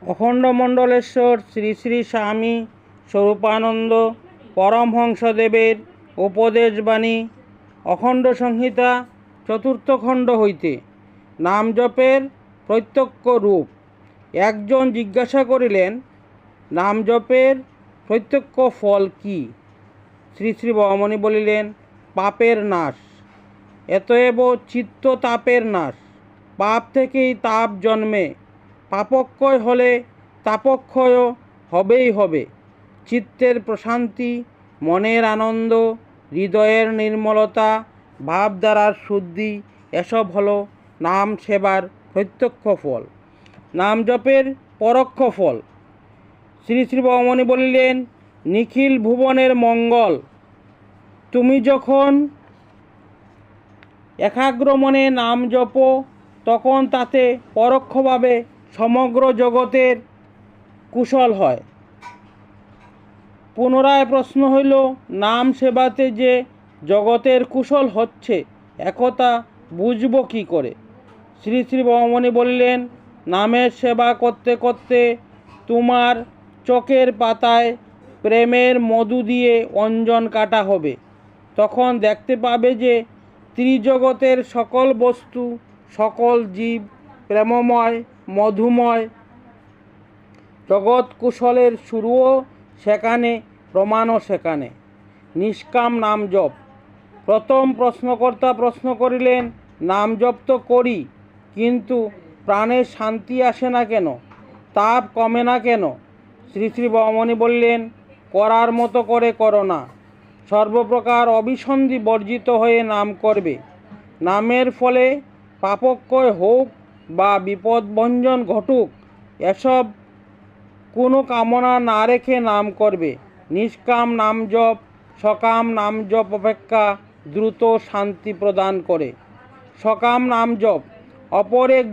অখণ্ডমণ্ডলেশ্বর শ্রী শ্রী স্বামী স্বরূপানন্দ পরমহংসদেবের উপদেশবাণী অখণ্ড সংহিতা চতুর্থ খণ্ড হইতে নাম জপের প্রত্যক্ষ রূপ। একজন জিজ্ঞাসা করিলেন, নাম জপের প্রত্যক্ষ ফল কি? শ্রী শ্রী বামনী বলিলেন, পাপের নাশ। এতএব চিত্ত তাপের নাশ। পাপ থেকেই তাপ জন্মে। পাপক্ষয় হলে তাপক্ষয়ও হবেই হবে। চিত্তের প্রশান্তি, মনের আনন্দ, হৃদয়ের নির্মলতা, ভাবধারার শুদ্ধি, এসব হলো নাম সেবার প্রত্যক্ষ ফল। নাম জপের পরোক্ষ ফল। শ্রী শ্রী বামনী বলিলেন, নিখিল ভুবনের মঙ্গল। তুমি যখন একাগ্র মনে নাম জপ, তখন তাতে পরোক্ষভাবে সমগ্র জগতের কুশল হয়। পুনরায় প্রশ্ন হইল, নাম সেবাতে যে জগতের কুশল হচ্ছে, একথা বুঝব কি করে? শ্রী শ্রী বামনী বললেন, নামের সেবা করতে করতে তোমার চোখের পাতায় প্রেমের মধু দিয়ে অঞ্জন কাটা হবে। তখন দেখতে পাবে যে ত্রিজগতের সকল বস্তু, সকল জীব প্রেমময়, মধুময়। জগৎ কুশলের শুরুও সেখানে, প্রমাণও সেখানে। নিষ্কাম নাম জপ। প্রথম প্রশ্নকর্তা প্রশ্ন করিলেন, নাম জপ তো করি, কিন্তু প্রাণের শান্তি আসে না কেন? তাপ কমে না কেন? শ্রী শ্রী বামনী বললেন, করার মতো করে করো না। সর্বপ্রকার অভিসন্ধি বর্জিত হয়ে নাম করবে। নামের ফলে পাপক্ষয় হোক বা বিপদভঞ্জন ঘটুক, এসব কোনো কামনা না রেখে নাম করবে। নিষ্কাম নাম জপ সকাম নাম জপ অপেক্ষা দ্রুত শান্তি প্রদান করে। সকাম নাম জপ। অপর এক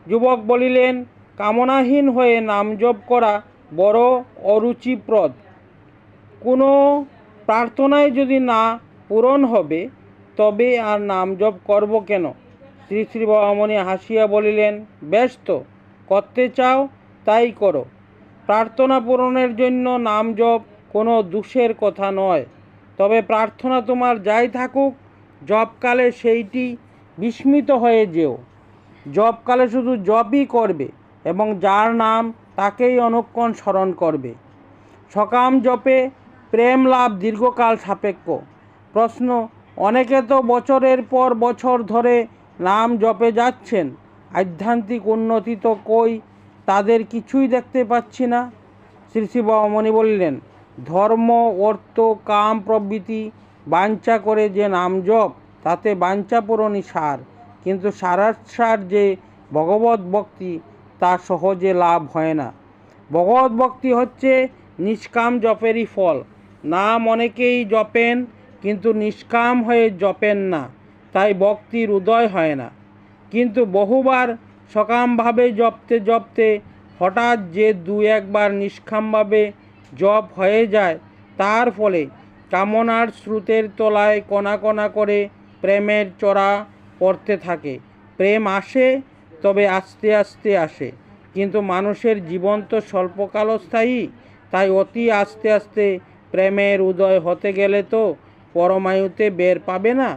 যুবক বলিলেন, কামনাহীন হয়ে নাম জপ করা বড় অরুচিপ্রদ। কোনো প্রার্থনায় যদি না পূরণ হবে, তবে আর নাম জপ করব কেন? শ্রী শ্রী বামনী হাসিয়া বলিলেন, বেশ তো, করতে চাও তাই করো। প্রার্থনা পূরণের জন্য নাম জপ কোনো দোষের কথা নয়। তবে প্রার্থনা তোমার যাই থাকুক, জপকালে সেইটি বিস্মিত হয়ে যেও। জপকালে শুধু জপই করবে এবং যার নাম তাকেই অনুক্ষণ স্মরণ করবে। সকাম জপে প্রেম লাভ দীর্ঘকাল সাপেক্ষ। প্রশ্ন, অনেকে তো বছরের পর বছর ধরে নাম জপে যাচ্ছেন, আধ্যাত্মিক উন্নতি তো কই, তাদের কিছুই দেখতে পাচ্ছি না। শ্রী শ্রী বামনী বললেন, ধর্ম, অর্থ, কাম প্রভৃতি বাঞ্ছা করে যে নাম জপ, তাতে বাঞ্ছা পূরণই সার। কিন্তু সারাসার যে ভগবত ভক্তি, তা সহজে লাভ হয় না। ভগবত ভক্তি হচ্ছে নিষ্কাম জপেরই ফল। নাম অনেকেই জপেন, কিন্তু নিষ্কাম হয়ে জপেন না, তাই ভক্তির উদয় হয় না। কিন্তু বহুবার সকামভাবে জপতে জপতে হঠাৎ যে দু একবার নিষ্কামভাবে জপ হয়ে যায়, তার ফলে কামনার স্রোতের তলায় কণা কণা করে প্রেমের চড়া পড়তে থাকে। প্রেম আসে, তবে আস্তে আস্তে আসে, কিন্তু মানুষের জীবন তো স্বল্পকালস্থায়ী, তাই অতি আস্তে আস্তে প্রেমের উদয় হতে গেলে তো পরমায়ুতে বের পাবে না,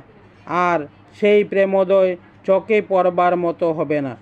আর সেই প্রেমোদয় চোখে পড়বার মতো হবে না।